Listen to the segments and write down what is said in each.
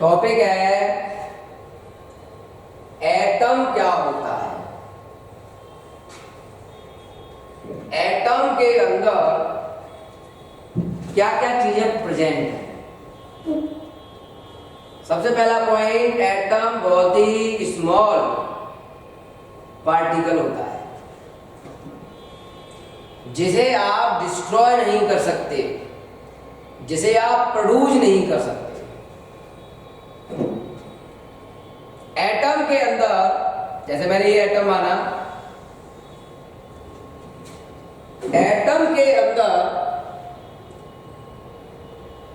Topic है atom क्या होता है। एटम के अंदर क्या क्या चीजें प्रेजेंट है। सबसे पहला पॉइंट, एटम बहुत ही स्मॉल पार्टिकल होता है जिसे आप डिस्ट्रॉय नहीं कर सकते, जिसे आप प्रोड्यूस नहीं कर सकते। एटम के अंदर, जैसे मैंने ये एटम माना, एटम के अंदर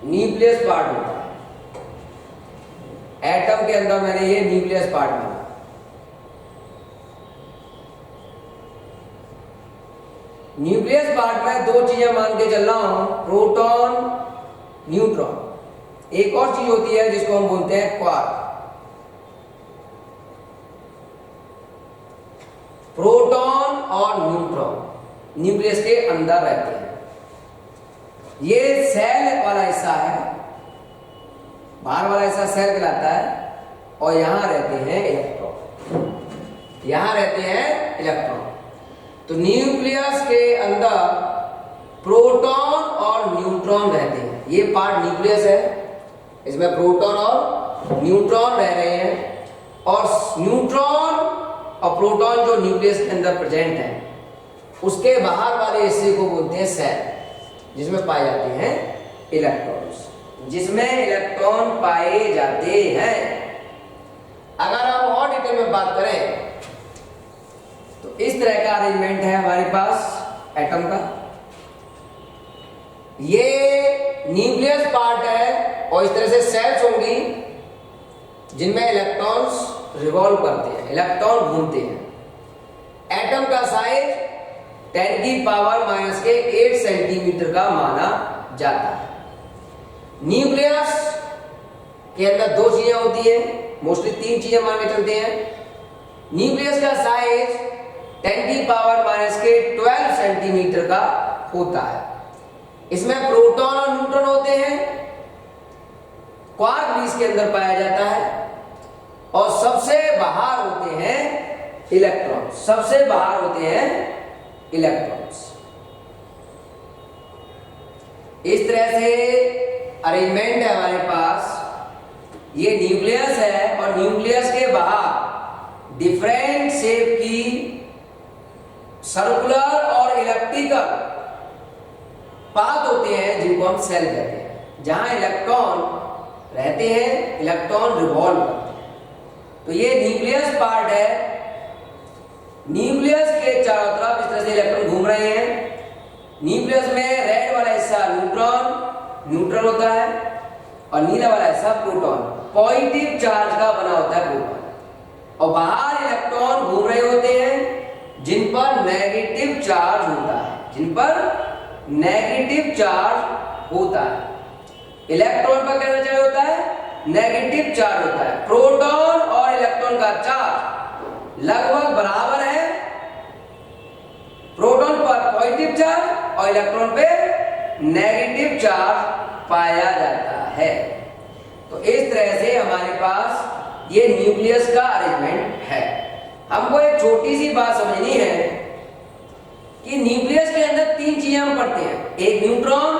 न्यूक्लियस पार्ट होता है। एटम के अंदर मैंने ये न्यूक्लियस पार्ट माना। न्यूक्लियस पार्ट में दो चीजें मान के चल रहा हूं, प्रोटॉन, न्यूट्रॉन। एक और चीज होती है जिसको हम बोलते हैं क्वार्क। प्रोटॉन और न्यूट्रॉन न्यूक्लियस के अंदर रहते हैं। ये सेल वाला हिस्सा है, बाहर वाला हिस्सा सेल कहलाता है, और यहां रहते हैं इलेक्ट्रॉन। यहां रहते हैं इलेक्ट्रॉन। तो न्यूक्लियस के अंदर प्रोटॉन और न्यूट्रॉन रहते हैं। ये पार्ट न्यूक्लियस है, इसमें प्रोटॉन और न्यूट्रॉन रह रहे हैं। और न्यूट्रॉन और प्रोटॉन जो न्यूक्लियस के अंदर प्रेजेंट है, उसके बाहर वाले हिस्से को बोलते हैं सेल, जिसमें पाए जाते हैं इलेक्ट्रॉन्स, जिसमें इलेक्ट्रॉन पाए जाते हैं। अगर हम और डिटेल में बात करें तो इस तरह का अरेंजमेंट है हमारे पास एटम का। ये न्यूक्लियस पार्ट है और इस तरह से सेल्स होंगी जिनमें इलेक्ट्रॉन्स रिवॉल्व करते हैं, इलेक्ट्रॉन घूमते हैं। एटम का साइज 10 की पावर माइनस के 8 सेंटीमीटर का माना जाता है। न्यूक्लियस के अंदर दो चीजें होती है, मोस्टली तीन चीजें मान के चलते हैं। न्यूक्लियस का साइज 10 की पावर माइनस के 12 सेंटीमीटर का होता है। इसमें प्रोटॉन और न्यूट्रॉन होते हैं। क्वार्क भी इसके अंदर पाया जाता है। और सबसे बाहर होते हैं इलेक्ट्रॉन, सबसे बाहर होते हैं इलेक्ट्रॉन्स। इस तरह से अरेंजमेंट है हमारे पास। ये न्यूक्लियस है और न्यूक्लियस के बाहर डिफरेंट शेप की सर्कुलर और इलेक्ट्रिकल पाथ होते हैं जिनको हम सेल कहते हैं, जहां इलेक्ट्रॉन रहते हैं, इलेक्ट्रॉन रिवॉल्व करते हैं। तो ये न्यूक्लियस पार्ट है। न्यूक्लियस के चारों तरफ इस तरह से इलेक्ट्रॉन घूम रहे हैं। न्यूक्लियस में रेड वाला हिस्सा न्यूट्रॉन होता है और नीला वाला हिस्सा प्रोटॉन, पॉजिटिव चार्ज का बना होता है प्रोटॉन। और बाहर इलेक्ट्रॉन घूम रहे होते हैं जिन पर नेगेटिव चार्ज होता है, जिन पर नेगेटिव चार्ज होता है। इलेक्ट्रॉन पर क्या चार्ज होता है? नेगेटिव चार्ज होता है। प्रोटॉन और इलेक्ट्रॉन का चार्ज लगभग बराबर है। प्रोटॉन पर पॉजिटिव चार्ज और इलेक्ट्रॉन पे नेगेटिव चार्ज पाया जाता है। तो इस तरह से हमारे पास ये न्यूक्लियस का अरेंजमेंट है। हमको एक छोटी सी बात समझनी है कि न्यूक्लियस के अंदर तीन चीजें हम पढ़ते हैं, एक न्यूट्रॉन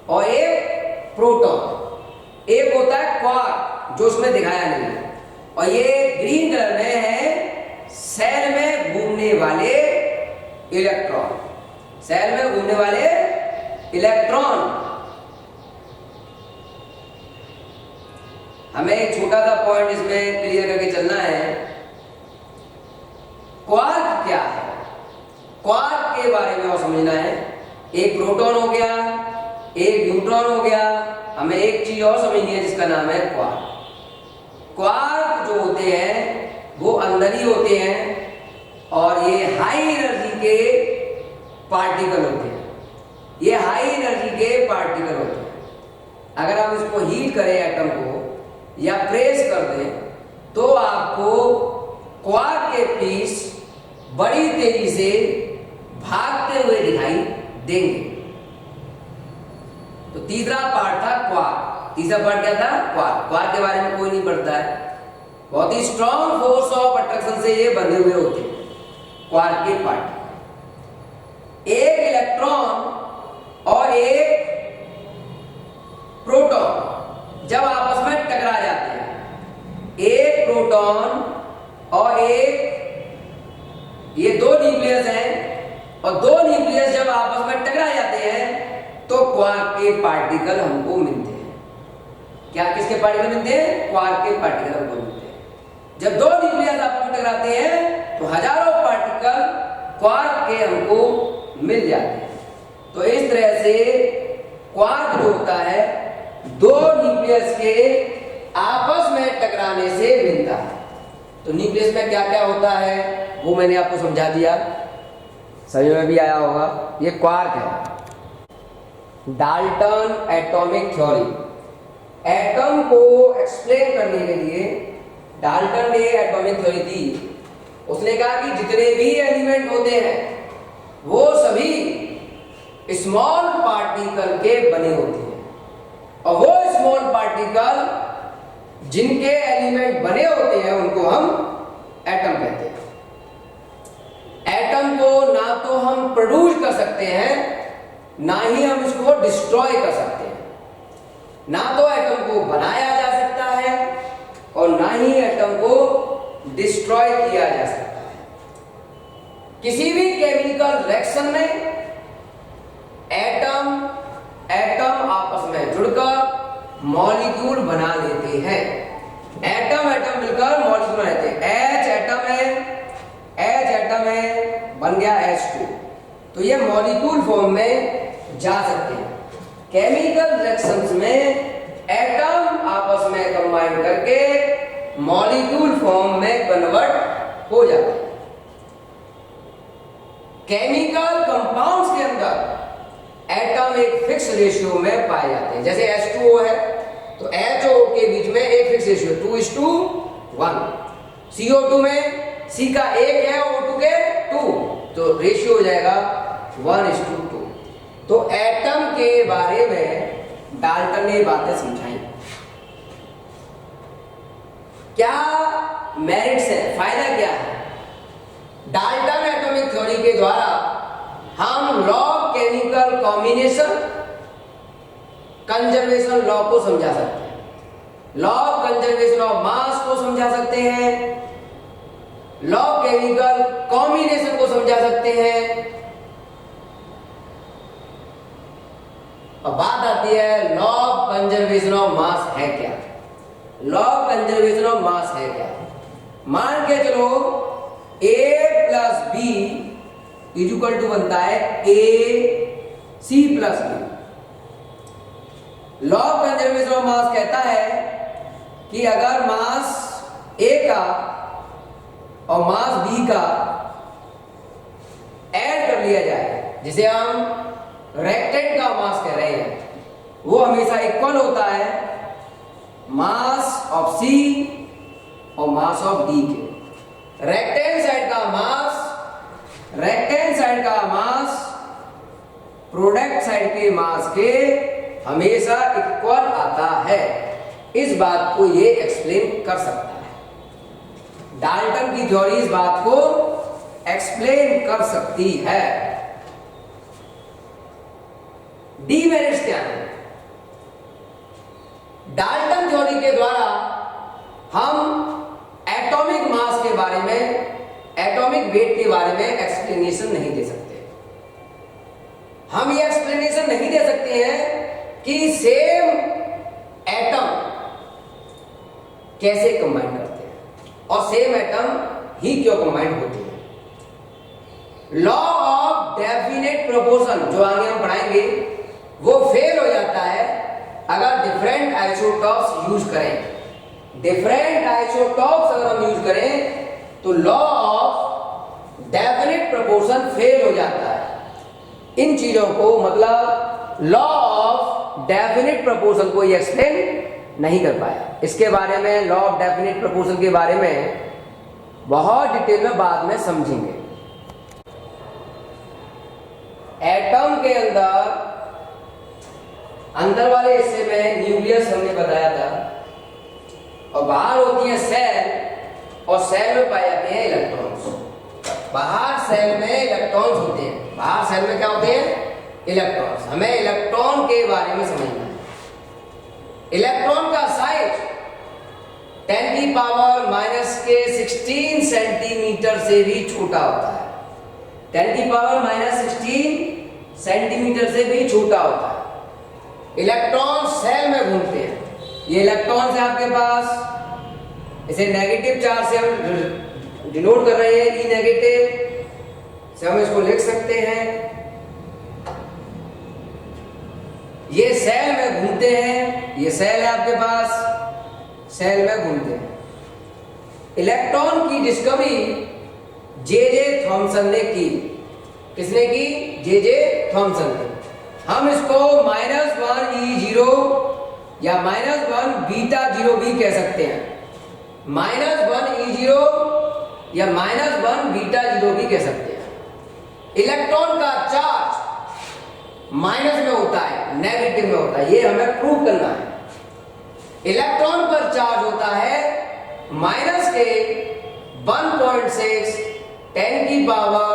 और एक प्रोटॉन, एक होता है क्वार्क जो उसमें दिखाया नहीं है, और ये ग्रीन कलर में है सेल में घूमने वाले इलेक्ट्रॉन, सेल में घूमने वाले इलेक्ट्रॉन। हमें एक छोटा सा पॉइंट इसमें क्लियर करके चलना है। क्वार्क क्या है, क्वार्क के बारे में और समझना है। एक प्रोटॉन हो गया, एक न्यूट्रॉन हो गया, हमें एक चीज और समझनी है जिसका नाम है क्वार्क। क्वार्क जो होते हैं वो अंदर ही होते हैं और ये हाई एनर्जी के पार्टिकल होते हैं। ये हाई एनर्जी के पार्टिकल होते हैं। अगर हम इसको हीट करें एटम को या प्रेस कर दें तो आपको क्वार्क के पीस बड़ी तेजी से भागते हुए दिखाई देंगे। तो तीसरा पार्ट था क्वार्क। तीसरा पार्ट क्या था? क्वार्क। क्वार्क के बारे में कोई नहीं पढ़ता है। बहुत ही स्ट्रॉन्ग फोर्स ऑफ अट्रैक्शन से ये बंधे हुए होते हैं क्वार्क के पार्ट। एक इलेक्ट्रॉन और एक प्रोटॉन जब आपस में टकरा जाते हैं, एक प्रोटॉन और एक, ये दो न्यूक्लियस हैं और दो न्यूक्लियस जब आपस में टकरा जाते हैं तो क्वार्क के पार्टिकल हमको मिलते हैं। क्या किसके पार्टिकल मिलते हैं? क्वार्क के पार्टिकल हमको मिलते हैं। जब दो न्यूक्लियस आपस में टकराते हैं तो हजारों पार्टिकल क्वार्क के हमको मिल जाते हैं। तो इस तरह से क्वार्क जो होता है दो न्यूक्लियस के आपस में टकराने से मिलता है। तो न्यूक्लियस में क्या क्या होता है वो मैंने आपको समझा दिया, समझ में भी आया होगा। ये क्वार्क है। डाल्टन एटॉमिक थ्योरी, एटम को एक्सप्लेन करने के लिए डाल्टन ने एटॉमिक थ्योरी दी। उसने कहा कि जितने भी एलिमेंट होते हैं वो सभी स्मॉल पार्टिकल के बने होते हैं और वो स्मॉल पार्टिकल जिनके एलिमेंट बने होते हैं उनको हम एटम कहते हैं। एटम को ना तो हम प्रोड्यूस कर सकते हैं ना ही हम इसको डिस्ट्रॉय कर सकते हैं। ना तो एटम को बनाया जा सकता है और ना ही एटम को डिस्ट्रॉय किया जा सकता है। किसी भी केमिकल रिएक्शन में एटम आपस में जुड़कर मॉलिक्यूल बना लेते हैं। एटम मिलकर मॉलिक्यूल बनाते हैं। H एटम है बन गया H2, तो ये मॉलिक्यूल फॉर्म में जा सकते हैं। केमिकल रिएक्शंस में एटम आपस में कंबाइन करके मॉलिक्यूल फॉर्म में कन्वर्ट हो जाते हैं। केमिकल कंपाउंड्स के अंदर एटम एक फिक्स रेशियो में पाए जाते हैं। जैसे H2O है तो HO के बीच में एक फिक्स रेशियो 2:1। CO2 में C का 1 है और O2 के 2, तो रेशियो हो जाएगा 1:2। तो एटम के बारे में डाल्टन ने बातें समझाई। क्या मेरिट्स है, फायदा क्या है? डाल्टन एटॉमिक थ्योरी के द्वारा हम law of chemical combination conservation law को समझा सकते हैं। Law of conservation of mass को समझा सकते हैं। लॉ ऑफ केमिकल कॉम्बिनेशन को समझा सकते हैं। अब बात आती है law of conservation of mass है क्या? Law of conservation of mass है क्या? मान के चलो A+B इक्वल टू बनता है AC+B। Law of conservation of mass कहता है कि अगर मास A का और मास B का ऐड कर लिया जाए, जिसे हम रेक्टेंट का मास कह रहे हैं, वो हमेशा इक्वल होता है मास ऑफ C और मास ऑफ D के। रेक्टेंट साइड का मास प्रोडक्ट साइड के मास के हमेशा इक्वल आता है। इस बात को ये एक्सप्लेन कर सकता है। डाल्टन की थ्योरी इस बात को एक्सप्लेन कर सकती है। डीमेरिट्स क्या है? डाल्टन थ्योरी के द्वारा हम एटॉमिक मास के बारे में, एटॉमिक वेट के बारे में एक्सप्लेनेशन नहीं दे सकते। हम ये एक्सप्लेनेशन नहीं दे सकते हैं कि सेम एटम कैसे कंबाइन करते हैं और सेम एटम ही क्यों कंबाइन होते हैं। लॉ ऑफ डेफिनेट प्रोपोर्शन जो आगे हम पढ़ाएंगे वो फेल हो जाता है अगर डिफरेंट आइसोटॉप्स यूज करें। डिफरेंट आइसोटॉप्स अगर हम यूज करें तो law of definite proportion fail हो जाता है। इन चीजों को मतलब लॉ ऑफ डेफिनेट प्रोपोर्शन को ये एक्सप्लेन नहीं कर पाया। इसके बारे में, लॉ ऑफ डेफिनेट प्रोपोर्शन के बारे में बहुत डिटेल में बाद में समझेंगे। एटम के अंदर अंदर वाले हिस्से में न्यूक्लियस हमने बताया था, और बाहर होती है सेल, और सेल में पाए जाते हैं इलेक्ट्रॉन्स। बाहर सेल में इलेक्ट्रॉन्स होते हैं। बाहर सेल में क्या होते हैं? इलेक्ट्रॉन्स। हमें इलेक्ट्रॉन के बारे में समझना है। इलेक्ट्रॉन का साइज 10 की पावर माइनस के 16 सेंटीमीटर से भी छोटा होता है। 10 की पावर माइनस 16 सेंटीमीटर से भी छोटा होता है। इलेक्ट्रॉन सेल में घूमते हैं। ये इलेक्ट्रॉन है आपके पास, इसे नेगेटिव चार्ज से हम डिनोट कर रहे हैं, ई नेगेटिव से हम इसको लिख सकते हैं। ये सेल में घूमते हैं, ये सेल है आपके पास, सेल में घूमते हैं। इलेक्ट्रॉन की डिस्कवरी जे थॉमसन ने की। किसने की? जे थॉमसन ने। हम इसको -1 या -1 बीटा 0 भी कह सकते हैं। -1 या -1 बीटा 0 भी कह सकते हैं। इलेक्ट्रॉन का चार्ज माइनस में होता है, नेगेटिव में होता है। ये हमें प्रूव करना है। इलेक्ट्रॉन पर चार्ज होता है माइनस के 1.6 10 की पावर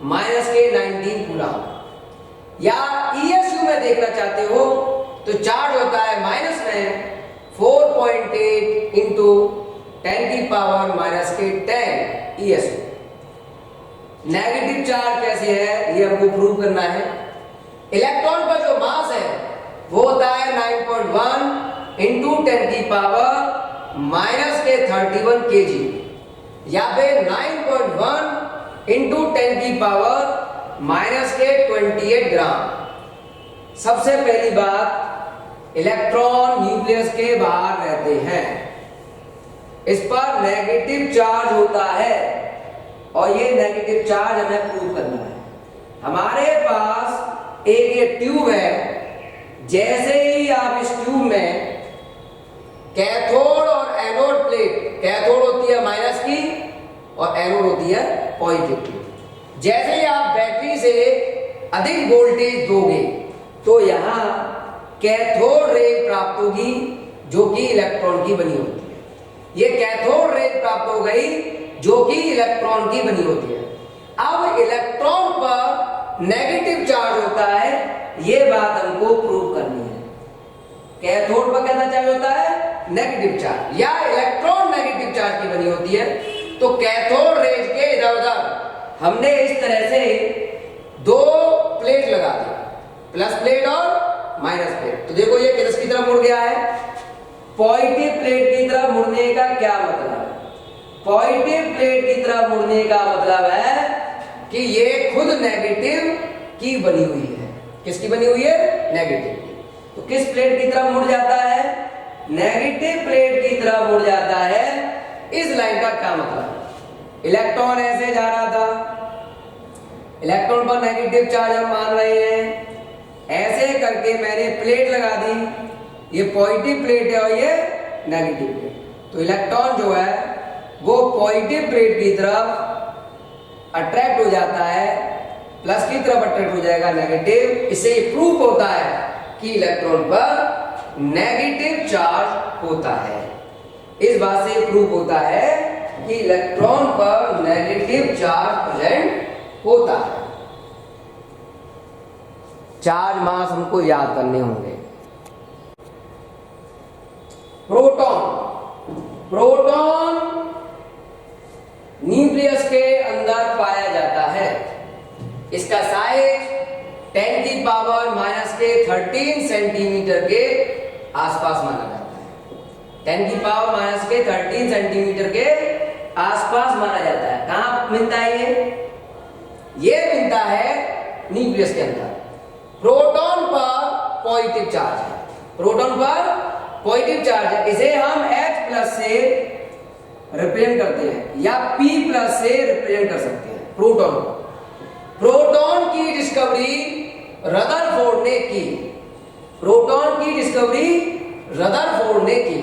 माइनस के 19 कूलम। या ESU में देखना चाहते हो तो चार्ज होता है माइनस में 4.8 इंटू 10 की पावर माइनस के 10 ESU। नेगेटिव चार्ज कैसे है ये हमको प्रूव करना है। इलेक्ट्रॉन का जो मास है वो होता है 9.1 इंटू 10 की पावर माइनस के 31 kg, या फिर 9.1 इंटू 10 की पावर माइनस के 28 ग्राम। सबसे पहली बात, इलेक्ट्रॉन न्यूक्लियस के बाहर रहते हैं। इस पर नेगेटिव चार्ज होता है, और ये नेगेटिव चार्ज हमें प्रूव करना है। हमारे पास एक ये ट्यूब है। जैसे ही आप इस ट्यूब में कैथोड और एनोड प्लेट, कैथोड होती है माइनस की और एनोड होती है पॉजिटिव की। जैसे ही आप बैटरी से अधिक वोल्टेज दोगे तो यहां कैथोड रे प्राप्त होगी, जो कि इलेक्ट्रॉन की बनी होती है। ये कैथोड रे प्राप्त हो गई जो कि इलेक्ट्रॉन की बनी होती है। अब इलेक्ट्रॉन पर नेगेटिव चार्ज होता है, ये बात हमको प्रूव करनी है। कैथोड पर कैसा चार्ज होता है? Negative charge. या इलेक्ट्रॉन नेगेटिव चार्ज की बनी होती है। तो कैथोड रेज के इधर उधर हमने इस तरह से दो प्लेट लगा दी, प्लस प्लेट और माइनस प्लेट। तो देखो ये किसकी तरफ मुड़ गया है? पॉजिटिव प्लेट की तरफ मुड़ने का क्या मतलब है? पॉजिटिव प्लेट की तरफ मुड़ने का मतलब है कि ये खुद नेगेटिव की बनी हुई है। किसकी बनी हुई है? नेगेटिव की। तो किस प्लेट की तरफ मुड़ जाता है? नेगेटिव प्लेट की तरफ मुड़ जाता है। इस लाइन का क्या मतलब? इलेक्ट्रॉन ऐसे जा रहा था, इलेक्ट्रॉन पर नेगेटिव चार्ज हम मान रहे हैं, ऐसे करके मैंने प्लेट लगा दी। ये पॉजिटिव प्लेट है और ये नेगेटिव प्लेट। तो इलेक्ट्रॉन जो है वो पॉजिटिव प्लेट की तरफ अट्रैक्ट हो जाता है, प्लस की तरफ अट्रैक्ट हो जाएगा नेगेटिव। इससे ये प्रूफ होता है कि इलेक्ट्रॉन पर नेगेटिव चार्ज होता है। इस बात से प्रूफ होता है कि इलेक्ट्रॉन पर नेगेटिव चार्ज प्रेजेंट होता है। चार्ज मास हमको याद करने होंगे। प्रोटॉन, प्रोटॉन न्यूक्लियस के अंदर पाया जाता है। इसका साइज 10 की पावर माइनस के 13 सेंटीमीटर के आसपास माना जाता है। 10 की पावर माइनस के 13 सेंटीमीटर के आसपास माना जाता है। कहां मिलता है ये मिलता है न्यूक्लियस के अंदर। प्रोटॉन पर पॉजिटिव चार्ज है, प्रोटॉन पर पॉजिटिव चार्ज है। इसे हम H+ से रिप्रेजेंट करते हैं या P+ से रिप्रेजेंट कर सकते हैं प्रोटॉन को। प्रोटॉन की डिस्कवरी रदरफोर्ड ने की। प्रोटॉन की डिस्कवरी रदरफोर्ड ने की।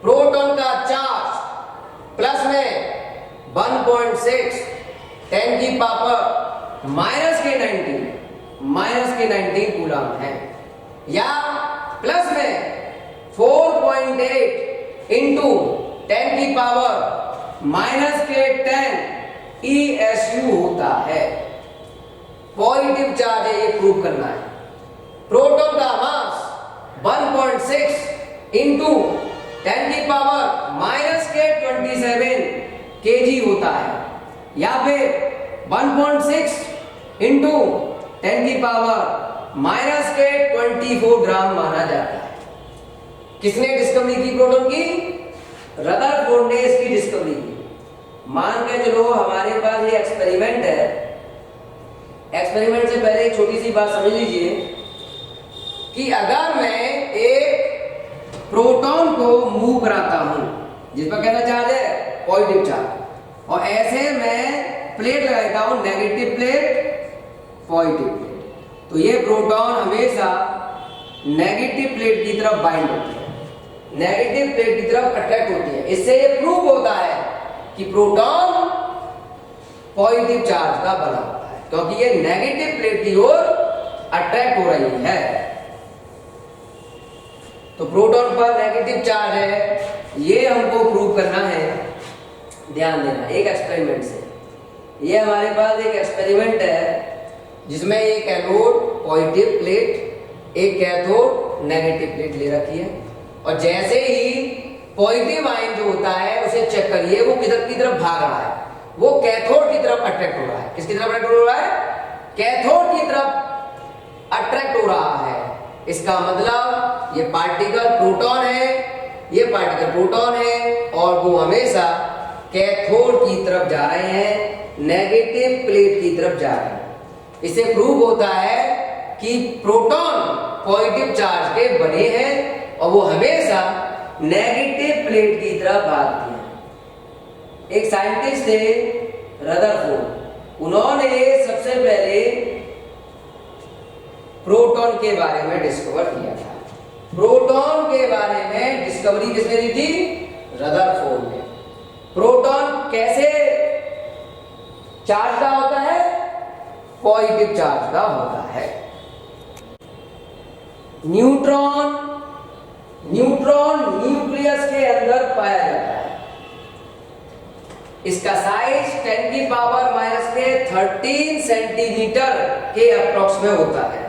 प्रोटॉन का चार्ज प्लस में 1.6 10 की पावर माइनस के 19 कूलम है। या प्लस में 4.8 इंटू 10 की पावर माइनस के 10 ESU होता है। पॉजिटिव चार्ज है, ये प्रूव करना है। प्रोटॉन का मास 1.6 इंटू 10 की पावर माइनस के 27 kg होता है, या फिर 1.6 इंटू 10 की पावर माइनस के 24 ग्राम माना जाता है। किसने डिस्कवरी की प्रोटॉन की? रदरफोर्ड ने इसकी डिस्कवरी की। मान के चलो हमारे पास ये एक्सपेरिमेंट है। एक्सपेरिमेंट से पहले एक छोटी सी बात समझ लीजिए कि अगर मैं एक प्रोटॉन को मूव कराता हूं, जिस पर कैसा चार्ज है? पॉजिटिव चार्ज, और ऐसे मैं प्लेट लगाता हूं, नेगेटिव प्लेट, पॉजिटिव प्लेट, तो ये प्रोटॉन हमेशा नेगेटिव प्लेट की तरफ बाइंड होती है, नेगेटिव प्लेट की तरफ अट्रैक्ट होती है। इससे ये प्रूव होता है कि प्रोटॉन पॉजिटिव चार्ज का बना होता है, क्योंकि ये नेगेटिव प्लेट की ओर अट्रैक्ट हो रही है। तो प्रोटॉन पर नेगेटिव चार्ज है, ये हमको प्रूव करना है। ध्यान देना एक एक्सपेरिमेंट से। ये हमारे पास एक एक्सपेरिमेंट है जिसमें एक एनोड पॉजिटिव प्लेट, एक कैथोड नेगेटिव प्लेट ले रखी है, और जैसे ही पॉजिटिव आयन जो होता है उसे चेक करिए, वो किधर की तरफ भाग रहा है? वो कैथोड की तरफ अट्रैक्ट हो रहा है। किसकी तरफ अट्रैक्ट हो रहा है? कैथोड की तरफ अट्रैक्ट हो रहा है। इसका मतलब ये पार्टिकल प्रोटॉन है, ये पार्टिकल प्रोटॉन है, और वो हमेशा कैथोड की तरफ जा रहे हैं, नेगेटिव प्लेट की तरफ जा रहे हैं। इससे प्रूव होता है कि प्रोटॉन पॉजिटिव चार्ज के बने हैं और वो हमेशा नेगेटिव प्लेट की तरफ भागती हैं। एक साइंटिस्ट थे रदरफोर्ड, उन्होंने सबसे पहले प्रोटॉन के बारे में डिस्कवर किया था। प्रोटॉन के बारे में डिस्कवरी किसने दी थी? रदरफोर्ड ने। प्रोटॉन कैसे चार्ज का होता है? पॉजिटिव चार्ज का होता है। न्यूट्रॉन, न्यूट्रॉन न्यूक्लियस के अंदर पाया जाता है। इसका साइज 10 की पावर माइनस के 13 सेंटीमीटर के अप्रोक्स में होता है।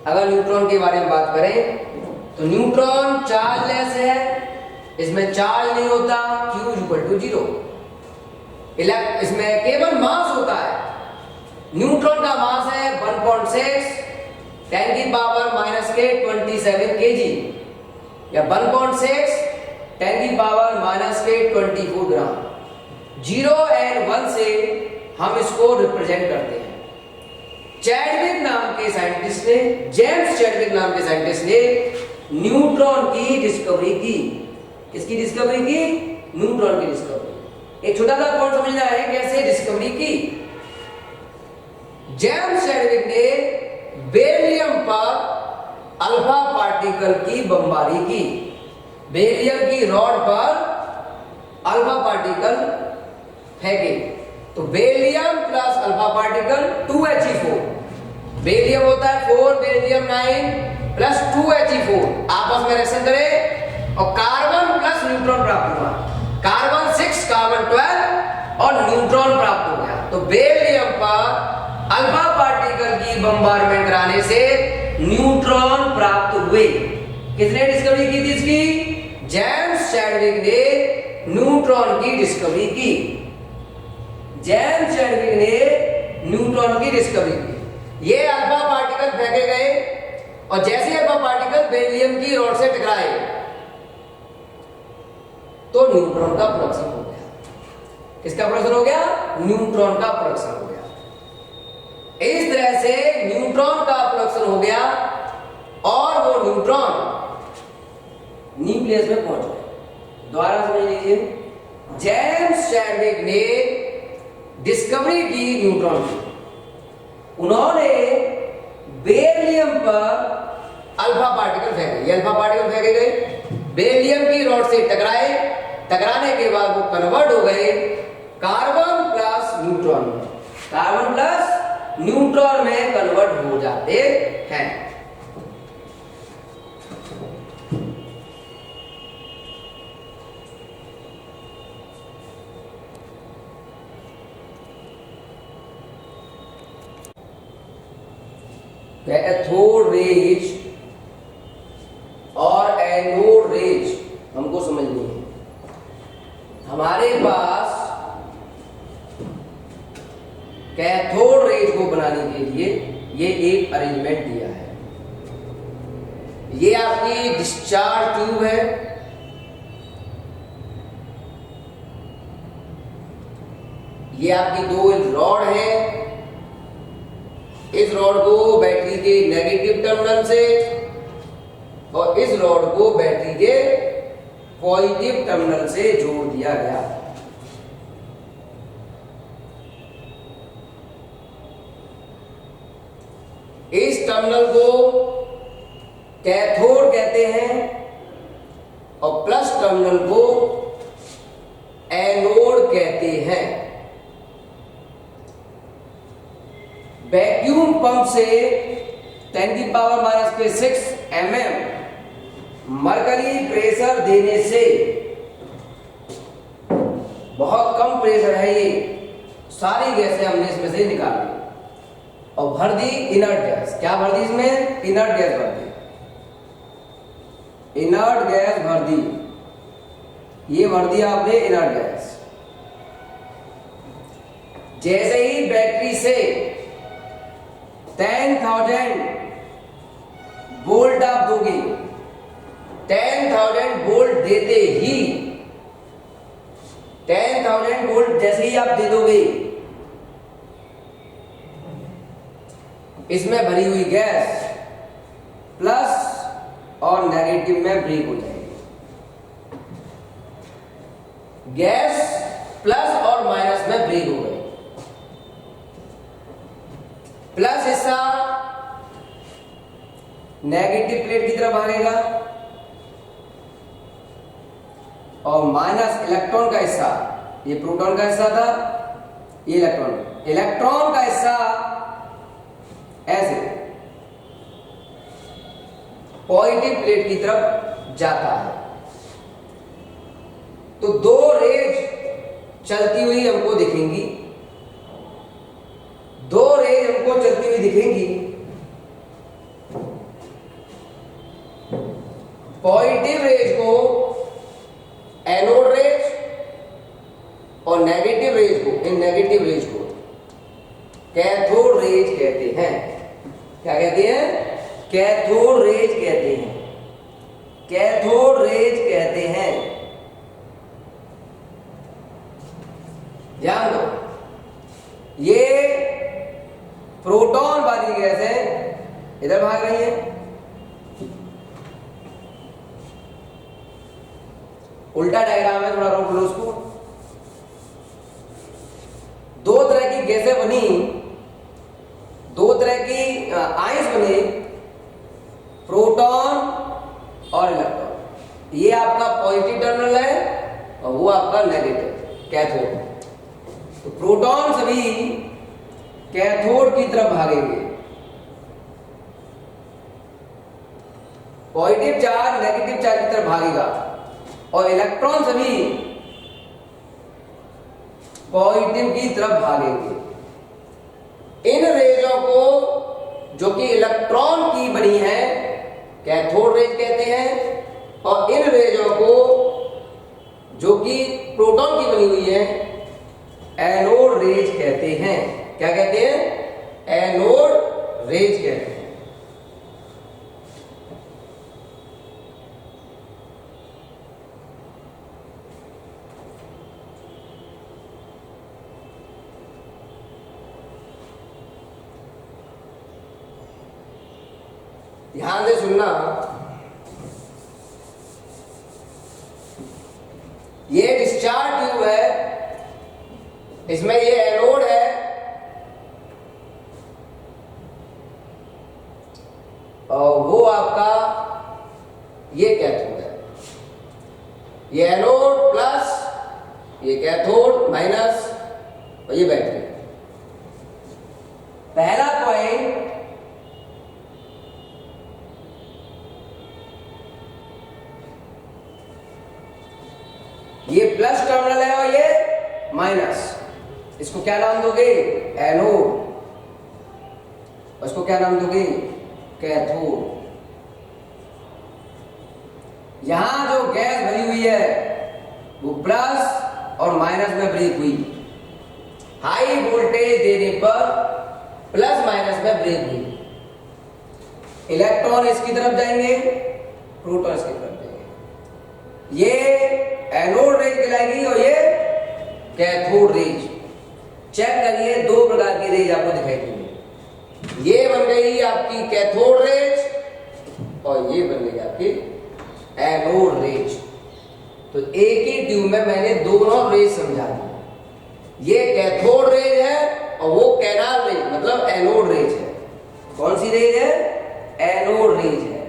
अगर न्यूट्रॉन के बारे में बात करें तो न्यूट्रॉन चार्जलेस है, इसमें चार्ज नहीं होता, Q = 0। इसमें केवल मास होता है। न्यूट्रॉन का मास है 1.6 10 की पावर माइनस के 27 kg, या 1.6 10 की पावर माइनस के 24 ग्राम। 0 और 1 से हम इसको रिप्रेजेंट करते हैं। चैडविक नाम के साइंटिस्ट ने, जेम्स चैडविक नाम के साइंटिस्ट ने न्यूट्रॉन की डिस्कवरी की। किसकी डिस्कवरी की? न्यूट्रॉन की डिस्कवरी। एक छोटा सा पॉइंट समझना है कैसे डिस्कवरी की। जेम्स चैडविक ने बेरिलियम पर अल्फा पार्टिकल की बमबारी की। बेरिलियम की रॉड पर अल्फा पार्टिकल फेंके, तो beryllium plus alpha particle 2He4। Beryllium होता है 4, बेरिलियम 9 प्लस 2He4 आपस में रिएक्शन करे और कार्बन प्लस न्यूट्रॉन प्राप्त हुआ। कार्बन 6, कार्बन 12 और न्यूट्रॉन प्राप्त हो गया। तो बेरिलियम पर अल्फा पार्टिकल की बम्बारमेंट कराने से न्यूट्रॉन प्राप्त हुए। किसने डिस्कवरी की थी इसकी? जेम्स चैडविक ने न्यूट्रॉन की डिस्कवरी की। जेम्स चैडविक ने न्यूट्रॉन की डिस्कवरी की। ये अल्फा पार्टिकल फेंके गए और जैसे अल्फा पार्टिकल बेरिलियम की रॉड से टकराए तो न्यूट्रॉन का प्रोडक्शन हो गया। किसका प्रोडक्शन हो गया? न्यूट्रॉन का प्रोडक्शन हो गया। इस तरह से न्यूट्रॉन का प्रोडक्शन हो गया और वो न्यूट्रॉन न्यूक्लियस में पहुंच गए। दोबारा समझ लीजिए, जेम्स चैडविक ने डिस्कवरी की न्यूट्रॉन की। उन्होंने बेरिलियम पर अल्फा पार्टिकल फेंके। ये अल्फा पार्टिकल फेंके गए, बेरिलियम की रॉड से टकराए, टकराने के बाद वो कन्वर्ट हो गए कार्बन प्लस न्यूट्रॉन में। कार्बन प्लस न्यूट्रॉन में कन्वर्ट हो जाते हैं। कैथोड रेज और एनोड रेज हमको समझनी है। हमारे पास कैथोड रेज को बनाने के लिए ये एक अरेंजमेंट दिया है। ये आपकी डिस्चार्ज ट्यूब है, ये आपकी दो रॉड है। इस रॉड को बैटरी के नेगेटिव टर्मिनल से और इस रॉड को बैटरी के पॉजिटिव टर्मिनल से जोड़ दिया गया। इस टर्मिनल को कैथोड कहते हैं और प्लस टर्मिनल को एनोड कहते हैं। वैक्यूम पंप से 10⁻⁻⁶ mm मरकरी प्रेशर देने से, बहुत कम प्रेशर है ये, सारी गैसें हमने इसमें से निकाल दी और भर दी इनर्ट गैस। क्या भर दी इसमें? इनर्ट गैस भर दी। इनर्ट गैस भर दी, ये भर दिया आपने इनर्ट गैस। जैसे ही बैटरी से 10,000 वोल्ट आप दोगे, 10,000 वोल्ट देते ही, 10,000 वोल्ट जैसे ही आप दे दोगे, इसमें भरी हुई गैस प्लस और नेगेटिव में ब्रेक हो जाएगी। गैस प्लस और माइनस में ब्रेक हो गई। प्लस हिस्सा नेगेटिव प्लेट की तरफ भागेगा और माइनस इलेक्ट्रॉन का हिस्सा, ये प्रोटॉन का हिस्सा था, ये इलेक्ट्रॉन का हिस्सा ऐसे पॉजिटिव प्लेट की तरफ जाता है। तो दो रेज चलती हुई हमको दिखेंगी, दो रेज हमको चलती हुई दिखेंगी। पॉजिटिव रेज को एनोड रेज और नेगेटिव रेज को, इन नेगेटिव रेज को कैथोड रेज कहते हैं। क्या कहते हैं? कैथोड रेज कहते हैं। कैथोड रेज कहते हैं। ध्यान दो, ये प्रोटॉन वाली गैस है, इधर भाग रही है। उल्टा डायग्राम है, थोड़ा रोक लो उसको। दो तरह की गैसें बनी, दो तरह की आयंस बने, प्रोटॉन और इलेक्ट्रॉन। ये आपका पॉजिटिव टर्मिनल है और वो आपका नेगेटिव कैथोड। तो प्रोटॉन सभी कैथोड की तरफ भागेंगे। पॉजिटिव चार्ज नेगेटिव चार्ज की तरफ भागेगा और इलेक्ट्रॉन सभी पॉजिटिव की तरफ भागेंगे। इन रेजों को, जो कि इलेक्ट्रॉन की बनी है, कैथोड रेज कहते हैं और इन रेजों को, जो कि प्रोटॉन की बनी हुई है, एनोड रेज कहते हैं। क्या कहते हैं? एनोड रेज कहते हैं। ध्यान से सुनना, ये डिस्चार्ज ट्यूब है, इसमें ये एनोड है और वो आपका ये कैथोड है। ये एनोड प्लस, ये कैथोड माइनस और ये बैटरी। पहला ये प्लस टर्मिनल है और ये माइनस। इसको क्या नाम दोगे? एनोड। उसको क्या नाम दोगे? कैथोड। यहां जो गैस भरी हुई है वो प्लस और माइनस में ब्रेक हुई। हाई वोल्टेज देने पर प्लस माइनस में ब्रेक हुई। इलेक्ट्रॉन इसकी तरफ जाएंगे, प्रोटॉन इसकी तरफ जाएंगे। ये एनोड रेज कहलाएगी और ये कैथोड रेज। चेक करिए, दो प्रकार की रेज आपको दिखाई देंगी। ये बन गई आपकी कैथोड रेज और ये बन गई आपकी एनोड रेज। तो एक ही ट्यूब में मैंने दोनों रेज समझा दी। ये कैथोड रेज है और वो कैनाल रेज मतलब एनोड रेज है। कौन सी रेज है? एनोड रेज है।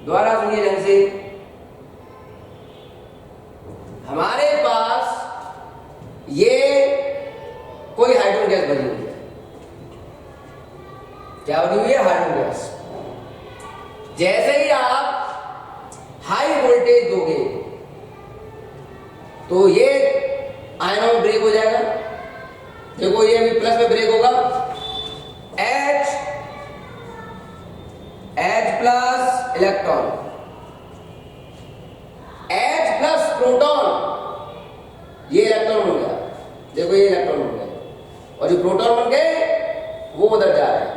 दोबारा सुनिए ढंग से। हमारे पास ये कोई हाइड्रोजन गैस बनी हुई है। क्या बनी हुई है? Hydrogen gas. जैसे ही आप हाई वोल्टेज दोगे तो ये आयन ब्रेक हो जाएगा। देखो ये अभी प्लस में ब्रेक होगा। H plus electron, H plus proton, ये इलेक्ट्रॉन बन गया। देखो ये इलेक्ट्रॉन बन गया और जो प्रोटॉन बन गए वो उधर जा रहे हैं।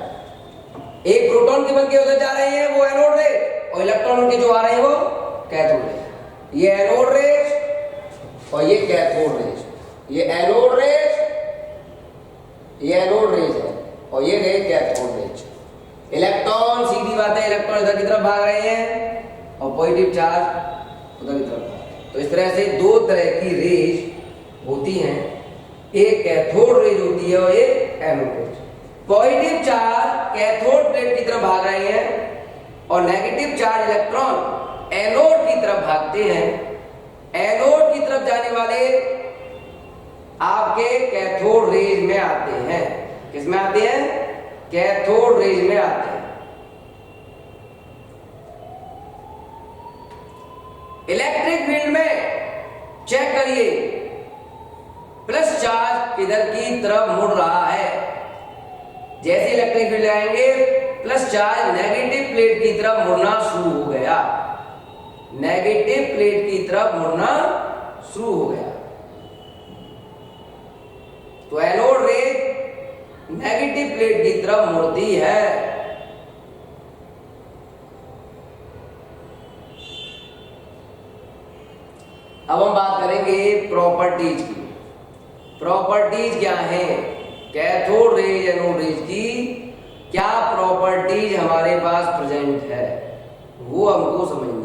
एक प्रोटॉन के बन के उधर जा रहे हैं वो एनोड रेज और इलेक्ट्रॉन उनके जो आ रहे हैं वो कैथोड रेज। ये एनोड रेज और ये कैथोड रेज। ये एनोड रेज, ये एनोड रेज है और ये गए कैथोड रेज। इलेक्ट्रॉन, सीधी बात है, इलेक्ट्रॉन इधर की तरफ भाग रहे हैं और पॉजिटिव चार्ज उधर की तरफ भाग रहे हैं। तो इस तरह से दो तरह की रेज होती हैं। एक कैथोड रेज होती है और एक anode rays. Positive charge cathode plate की तरफ भाग रहे हैं और नेगेटिव चार्ज इलेक्ट्रॉन एनोड की तरफ भागते हैं। एनोड की तरफ जाने वाले आपके कैथोड रेज में आते हैं। किस में आते हैं? कैथोड रेज में आते हैं। इलेक्ट्रिक फील्ड में चेक करिए, प्लस चार्ज इधर की तरफ मुड़ रहा है। जैसे इलेक्ट्रिक फील्ड आएंगे प्लस चार्ज नेगेटिव प्लेट की तरफ मुड़ना शुरू हो गया। नेगेटिव प्लेट की तरफ मुड़ना शुरू हो गया। तो एनोड रेज नेगेटिव प्लेट की तरफ मुड़ती है। अब हम बात करेंगे प्रॉपर्टीज की। प्रॉपर्टीज क्या है कैथोड रेज एनोड रेज की? क्या प्रॉपर्टीज हमारे पास प्रेजेंट है वो हमको समझनी है।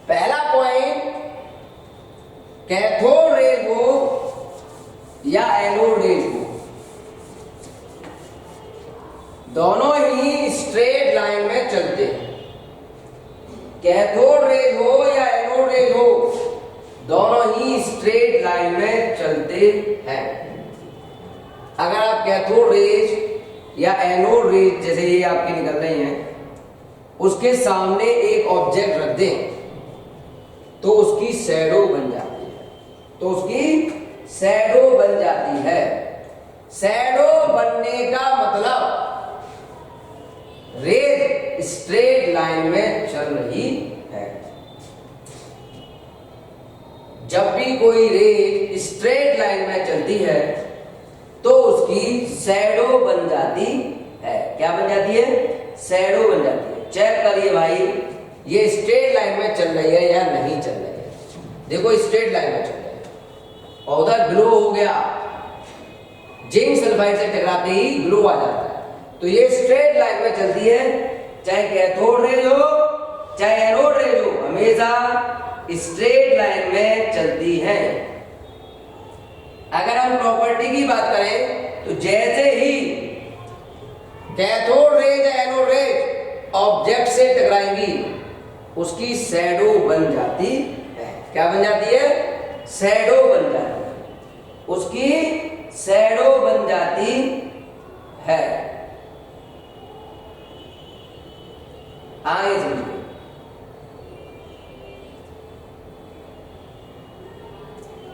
पहला पॉइंट, कैथोड रेज हो या एनोड रेज हो, दोनों ही स्ट्रेट लाइन में चलते हैं। कैथोड रेज हो या एनोड रेज हो, दोनों ही स्ट्रेट लाइन में चलते हैं। अगर आप कैथोड रेज या एनोड रेज जैसे ये आपकी निकल रही हैं, उसके सामने एक ऑब्जेक्ट रख दें तो उसकी शैडो बन जाती है। तो उसकी शैडो बन जाती है। शैडो बनने का मतलब रेज स्ट्रेट लाइन में चल रही है। जब भी कोई रेज स्ट्रेट लाइन में चलती है तो उसकी शैडो बन जाती है। क्या बन जाती है? शैडो बन जाती है। चेक करिए भाई, ये स्ट्रेट लाइन में चल रही है या नहीं चल रही है। देखो स्ट्रेट लाइन में चल रही है और उधर ग्लो हो गया, जिंक सल्फाइड से टकराते ही ग्लो आ जाता है। तो ये स्ट्रेट लाइन में चलती है, चाहे कैथोड रेज हो चाहे एनोड रे जो हमेशा स्ट्रेट लाइन में चलती है। अगर हम प्रॉपर्टी की बात करें तो जैसे ही कैथोड रेज या एनोड रेज ऑब्जेक्ट से टकराएंगी उसकी शैडो बन जाती है। क्या बन जाती है? शैडो बन जाती है, उसकी शैडो बन जाती है। आगे समझिए।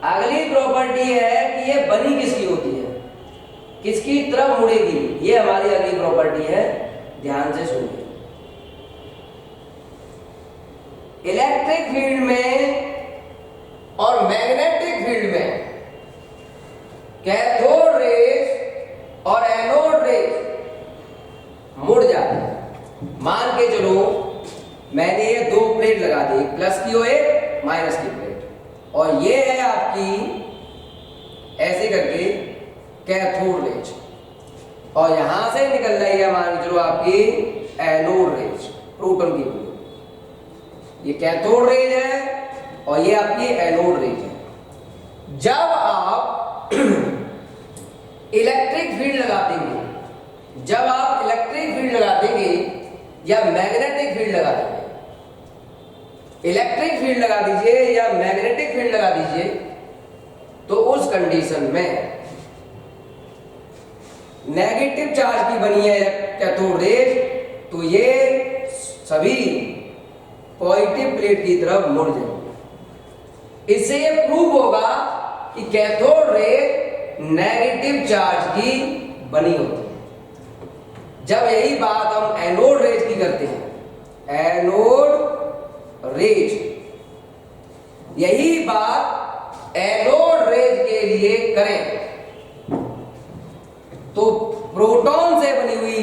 अगली प्रॉपर्टी है कि ये बनी किसकी होती है, किसकी तरफ मुड़ेगी, ये हमारी अगली प्रॉपर्टी है। ध्यान से सुनिए। इलेक्ट्रिक फील्ड में और मैग्नेटिक फील्ड में कैथोड रेज और एनोड रेज मुड़ जाते हैं। मान के चलो मैंने ये दो प्लेट लगा दी, प्लस की और एक माइनस की प्लेट, और ये है आपकी ऐसे करके कैथोड रेज, और यहां से निकल रही है मान के चलो आपकी एनोड रेज, प्रोटॉन की प्लेट। ये कैथोड रेज है और ये आपकी एनोड रेज है। जब आप इलेक्ट्रिक फील्ड लगा देंगे, जब आप इलेक्ट्रिक फील्ड लगा देंगे या मैग्नेटिक फील्ड लगा देंगे, इलेक्ट्रिक फील्ड लगा दीजिए या मैग्नेटिक फील्ड लगा दीजिए, तो उस कंडीशन में नेगेटिव चार्ज की बनी है कैथोड रेज, तो ये सभी पॉजिटिव प्लेट की तरफ मुड़ जाएंगे। इससे ये प्रूव होगा कि कैथोड रेज नेगेटिव चार्ज की बनी होती है। जब यही बात हम एनोड रेज की करते हैं, एनोड रेज, यही बात एनोड रेज के लिए करें तो प्रोटॉन से बनी हुई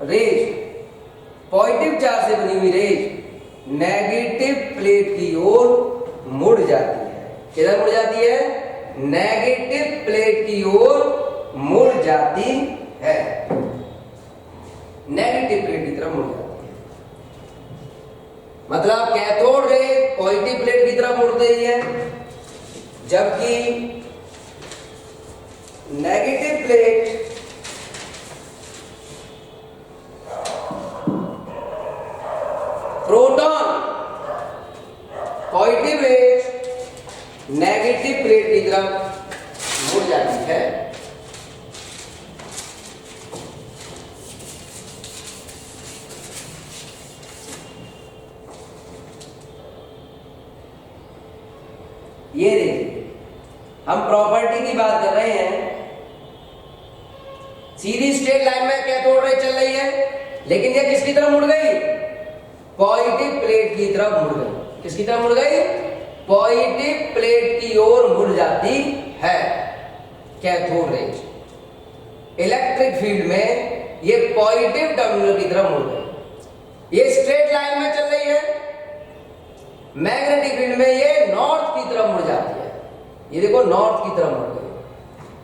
रेज, पॉजिटिव चार्ज से बनी हुई रेज नेगेटिव प्लेट की ओर मुड़ जाती है। किधर मुड़ जाती है? नेगेटिव प्लेट की ओर मुड़ जाती है, नेगेटिव प्लेट की तरफ मुड़ जाती है। मतलब कैथोड रेज पॉजिटिव प्लेट की तरफ मुड़ रही है, जबकि negative plate proton positive raise negative plate की तरफ मुड़ जाती है। ये देखिए, हम प्रॉपर्टी की बात कर रहे हैं। सीधी स्ट्रेट लाइन में कैथोड रेज चल रही है, लेकिन ये किसकी तरफ मुड़ गई? पॉजिटिव प्लेट की तरफ मुड़ गई। किसकी तरफ मुड़ गई? पॉजिटिव प्लेट की ओर मुड़ जाती है कैथोड रेज। इलेक्ट्रिक फील्ड में ये पॉजिटिव टर्मिनल की तरफ मुड़ गई। ये स्ट्रेट लाइन में चल रही है। मैग्नेटिक फील्ड में ये नॉर्थ की तरफ मुड़ जाती है। ये देखो नॉर्थ की तरफ मुड़ गई।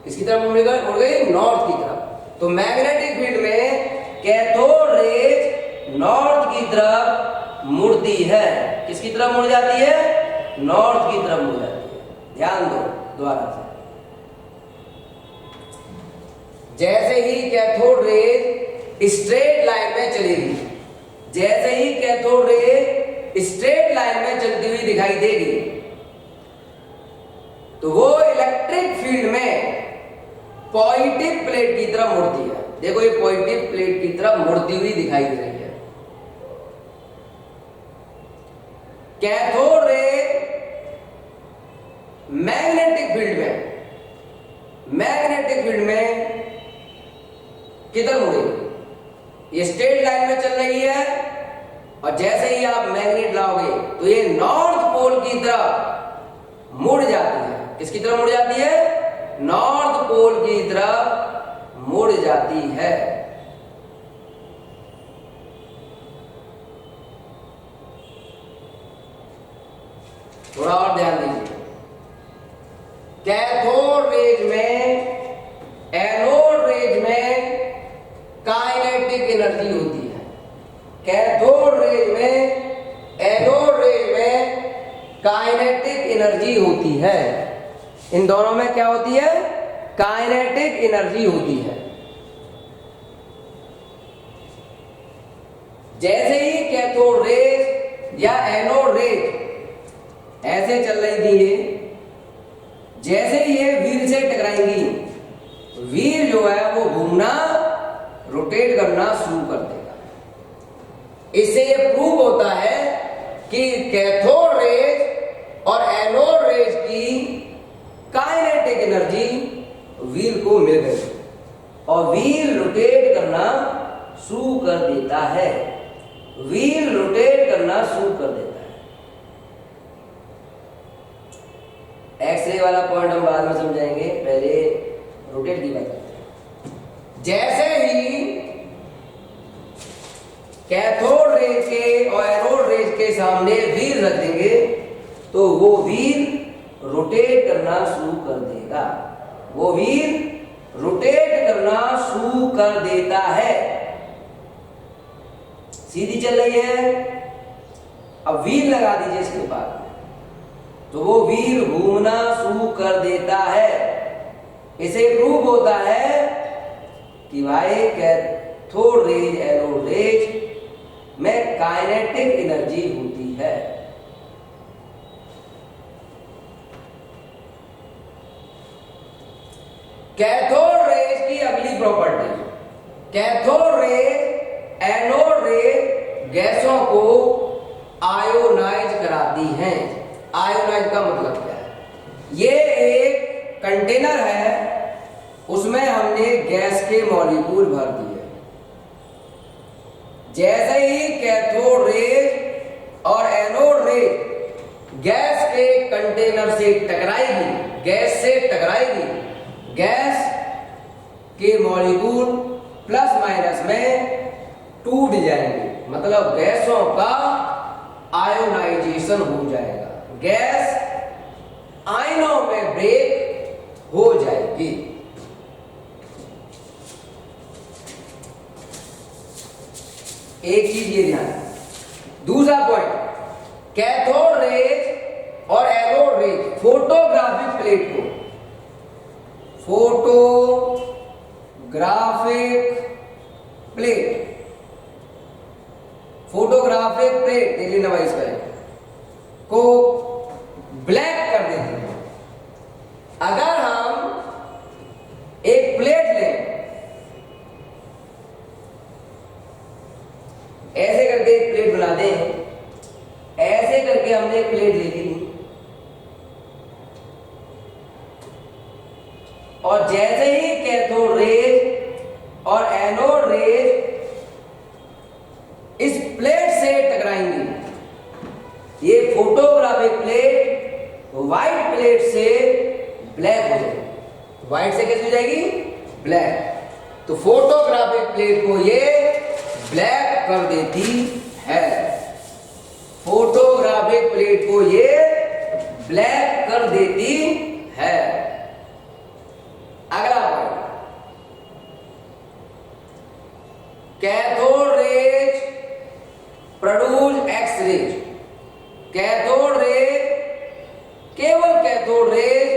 किसकी तरफ मुड़ गई? नॉर्थ की तरफ। तो मैग्नेटिक फील्ड में कैथोड रेज नॉर्थ की तरफ मुड़ती है। किसकी तरफ मुड़ जाती है? नॉर्थ की तरफ मुड़ जाती है। ध्यान दो दोबारा से। जैसे ही कैथोड रेज स्ट्रेट लाइन में चलेगी, जैसे ही कैथोड रेज स्ट्रेट लाइन में चलती हुई दिखाई देगी, तो वो इलेक्ट्रिक फील्ड में पॉजिटिव प्लेट की तरफ मुड़ती है। देखो ये पॉजिटिव प्लेट की तरफ मुड़ती हुई दिखाई दे रही है। कैथोड रेज मैग्नेटिक फील्ड में किधर मुड़ेगी? ये स्ट्रेट लाइन में चल रही है, और जैसे ही आप मैग्नेट लाओगे तो ये नॉर्थ पोल की तरफ मुड़ जाती है। किसकी तरफ मुड़ जाती है? नॉर्थ पोल की तरफ मुड़ जाती है। थोड़ा और ध्यान दीजिए। कैथोड रेज में, एनोड रेज में काइनेटिक एनर्जी होती है। कैथोड रेज में एनोड रे में काइनेटिक एनर्जी होती है। इन दोनों में क्या होती है? काइनेटिक एनर्जी होती है। जैसे ही कैथोड रेज या एनोड रेज ऐसे चल रही थी, ये जैसे ही ये व्हील से टकराएंगी, व्हील जो है वो घूमना, रोटेट करना शुरू कर देगा। इससे ये प्रूव होता है कि कैथोड रेज और एनोड रेज की काइनेटिक एनर्जी व्हील को मिल गई और व्हील रोटेट करना शुरू कर देता है। व्हील रोटेट करना शुरू कर देता है। एक्सरे वाला पॉइंट हम बाद में समझाएंगे, पहले रोटेट की बात करते हैं। जैसे ही कैथोड रेज के और एनोड रेज के सामने व्हील रख देंगे तो वो व्हील रोटेट करना शुरू कर देगा। वो व्हील रोटेट करना शुरू कर देता है। सीधी चल रही है, अब व्हील लगा दीजिए इसके पास, तो वो व्हील घूमना शुरू कर देता है। इसे प्रूव होता है कि भाई कैथोड रेज एनोड रेज में काइनेटिक एनर्जी होती है। कैथोड रेज की अगली property, cathode rays anode rays गैसों को आयोनाइज कराती हैं। आयोनाइज का मतलब क्या है? ये एक कंटेनर है, उसमें हमने गैस के मॉलिक्यूल भर दिए। जैसे ही कैथोड रेज और एनोड रेज गैस के कंटेनर से टकराएगी, गैस से टकराएगी, गैस के मॉलिक्यूल प्लस माइनस में टूट जाएंगे, मतलब गैसों का आयोनाइजेशन हो जाएगा, गैस आयनों में ब्रेक हो जाएगी। एक चीज ये ध्यान। दूसरा पॉइंट, कैथोड रेज और एनोड रेज फोटोग्राफिक प्लेट को, फोटोग्राफिक प्लेट देख लेना भाई, इसका को ब्लैक कर देते हैं। अगर हम एक प्लेट लें, ऐसे करके एक प्लेट बना दें, ऐसे करके हमने एक प्लेट ले ली और जैसे ही कैथोड रेज और एनोड रेज इस प्लेट से टकराएंगी, ये फोटोग्राफिक प्लेट व्हाइट प्लेट से ब्लैक हो जाएगी। व्हाइट से कैसे हो जाएगी? ब्लैक। तो फोटोग्राफिक प्लेट को ये ब्लैक कर देती है। फोटोग्राफिक प्लेट को ये ब्लैक कर देती है। अगला point, cathode rays produce X rays. Cathode rays, केवल cathode rays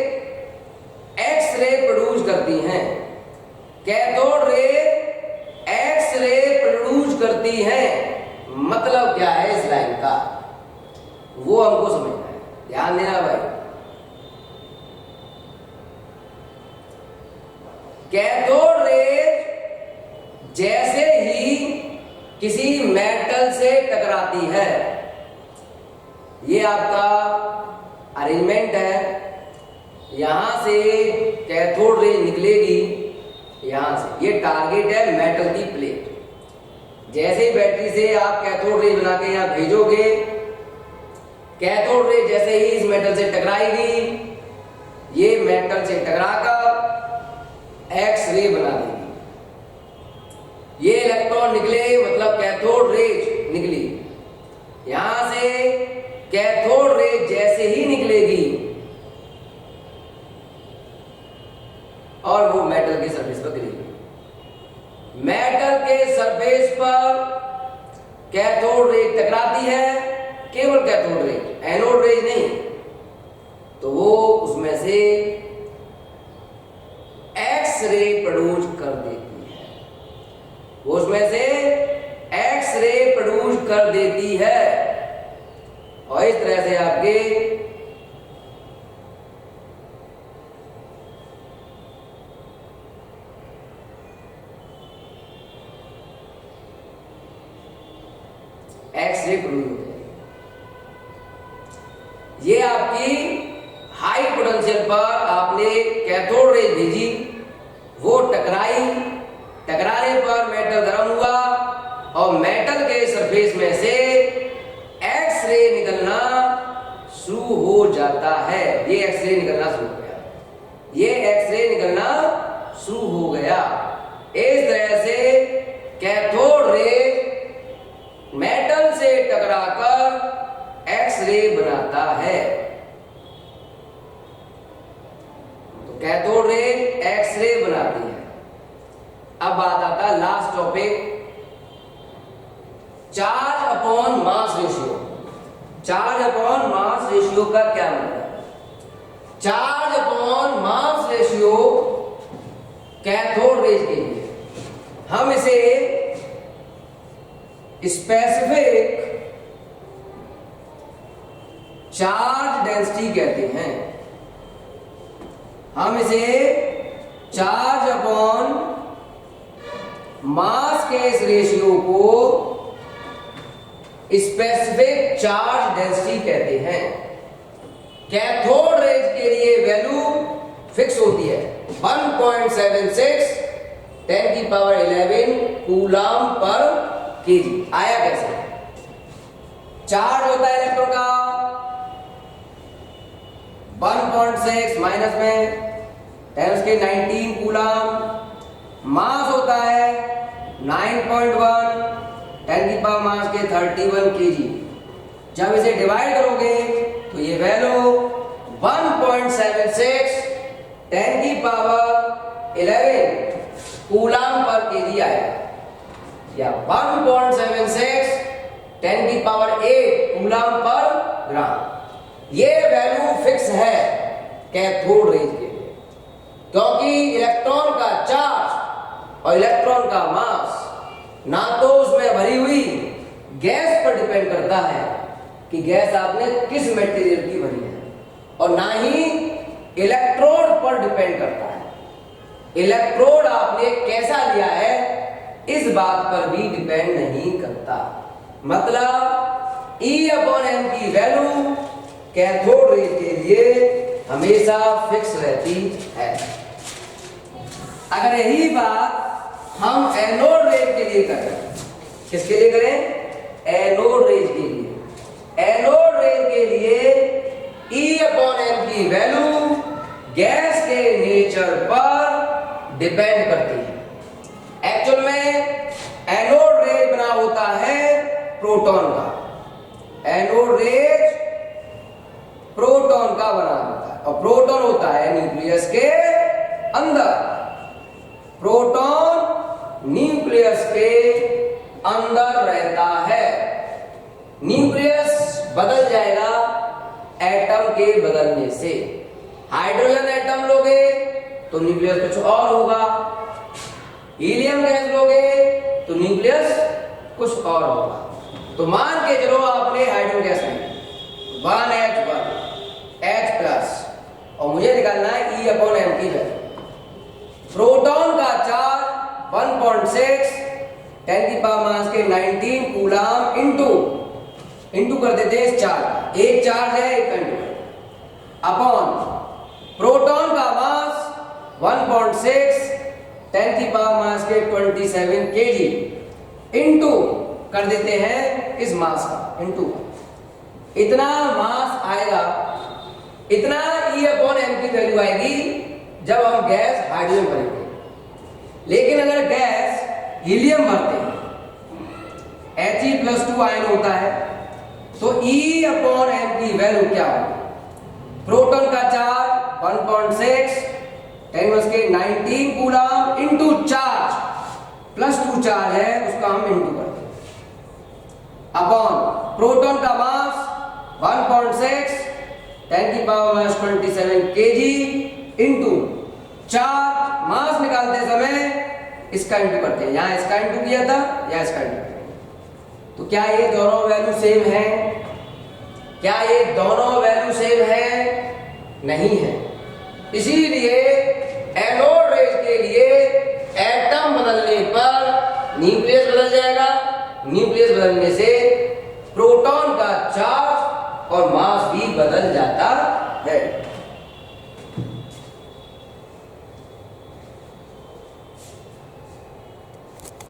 X ray produce करती हैं। Cathode rays X ray produce करती हैं, मतलब क्या है इस लाइन का, वो हमको समझना है। ध्यान देना भाई। कैथोड रेज जैसे ही किसी मेटल से टकराती है, ये आपका अरेंजमेंट है, यहां से कैथोड रेज निकलेगी, यहां से, ये टारगेट है मेटल की प्लेट। जैसे ही बैटरी से आप कैथोड रेज बना के यहां भेजोगे, कैथोड रेज जैसे ही इस मेटल से टकराएगी, ये मेटल से टकराकर एक्स रे बना देगी। ये इलेक्ट्रॉन निकले मतलब कैथोड रेज निकली। यहां से कैथोड रेज जैसे ही निकलेगी और वो मेटल के सरफेस पर गिरेगी। मेटल के सरफेस पर कैथोड रेज टकराती है केवल कैथोड रेज, एनोड रेज नहीं, तो वो उसमें से एक्स रे प्रोड्यूस कर देती है, वो उसमें से एक्स रे प्रोड्यूस कर देती है। और इस तरह से आपके एक्स रे प्रोड्यूस होते हैं। ये आपकी हाई पोटेंशियल पर आपने कैथोड रेज भेजी, वो टकराई, टकराने पर मेटल गर्म हुआ और मेटल के सरफेस में से एक्स रे निकलना शुरू हो जाता है। ये एक्स रे निकलना शुरू हो गया, ये एक्स रे निकलना शुरू हो गया। इस तरह से कैथोड रेज मेटल से टकराकर एक्स रे बनाता है। तो कैथोड रे एक्स रे बनाती है। अब बात आता है last topic, charge upon mass ratio. Charge upon mass ratio का क्या मतलब है? Charge upon mass ratio cathode rays के लिए हम इसे स्पेसिफिक चार्ज डेंसिटी कहते हैं। हम इसे चार्ज अपॉन मास के इस रेशियो को स्पेसिफिक चार्ज डेंसिटी कहते हैं। कैथोड रेज के लिए वैल्यू फिक्स होती है 1.76 10⁻11 कूलम पर केजी। आया कैसे? चार्ज होता है इलेक्ट्रॉन का 1.6 माइनस में 10⁻19 कूलम, मास होता है 9.1 10⁻31 केजी। जब इसे डिवाइड करोगे तो ये वैल्यू 1.76 10⁻11 कूलम पर केजी आएगा, या 1.76 10⁸ कूलम पर ग्राम। ये वैल्यू फिक्स है कैथोड रेज के लिए, क्योंकि इलेक्ट्रॉन का चार्ज और इलेक्ट्रॉन का मास ना तो उसमें भरी हुई गैस पर डिपेंड करता है कि गैस आपने किस मटेरियल की भरी है, और ना ही इलेक्ट्रोड पर डिपेंड करता है। इलेक्ट्रोड आपने कैसा लिया है इस बात पर भी डिपेंड नहीं करता। मतलब E/m की वैल्यू कैथोड रेज के लिए हमेशा फिक्स रहती है। अगर यही बात हम एनोड रेज के लिए करें, किसके लिए करें? एनोड रेज के लिए। एनोड रेज के लिए E/m की वैल्यू गैस के नेचर पर डिपेंड करती है। एक्चुअल में एनोड रेज बना होता है प्रोटॉन का। एनोड रेज प्रोटॉन का बना होता है, और प्रोटॉन होता है न्यूक्लियस के अंदर। प्रोटॉन न्यूक्लियस के अंदर रहता है। न्यूक्लियस बदल जाएगा एटम के बदलने से। हाइड्रोजन एटम लोगे तो न्यूक्लियस कुछ और होगा, हीलियम गैस लोगे तो न्यूक्लियस कुछ और होगा। तो मान के चलो आपने हाइड्रोजन गैस ली 1H1 H+, और मुझे निकालना है E/m की वैल्यू। प्रोटॉन का चार्ज 1.6 10⁻19 कूलम इंटू कर देते हैं चार्ज, एक चार्ज है एक कंडक्टर, अपॉन प्रोटॉन का मास 1.6 10⁻27 केजी इंटू कर देते हैं इस मास का, इंटू इतना मास आएगा, इतना E/m की वैल्यू आएगी जब हम गैस हाइड्रोजन भरेंगे। लेकिन अगर गैस हीलियम भरते हैं, He+2 आयन होता है, तो E/m की वैल्यू क्या होगी? प्रोटॉन का charge 1.6 10⁻19 coulomb into charge +2 charge है उसका हम इंटू करते हैं, अपॉन प्रोटॉन का मास 1.6 10⁻27 kg इंटू चार्ज। मास निकालते समय इसका इंटू करते हैं, यहां इसका इंटू किया था, यहां इसका इंटू किया। तो क्या ये दोनों वैल्यू सेम है? क्या ये दोनों वैल्यू सेम है? नहीं है। इसीलिए एनोड रेज के लिए एटम बदलने पर न्यूक्लियस बदल जाएगा, न्यूक्लियस बदलने से प्रोटॉन का चार्ज और मास भी बदल जाता है।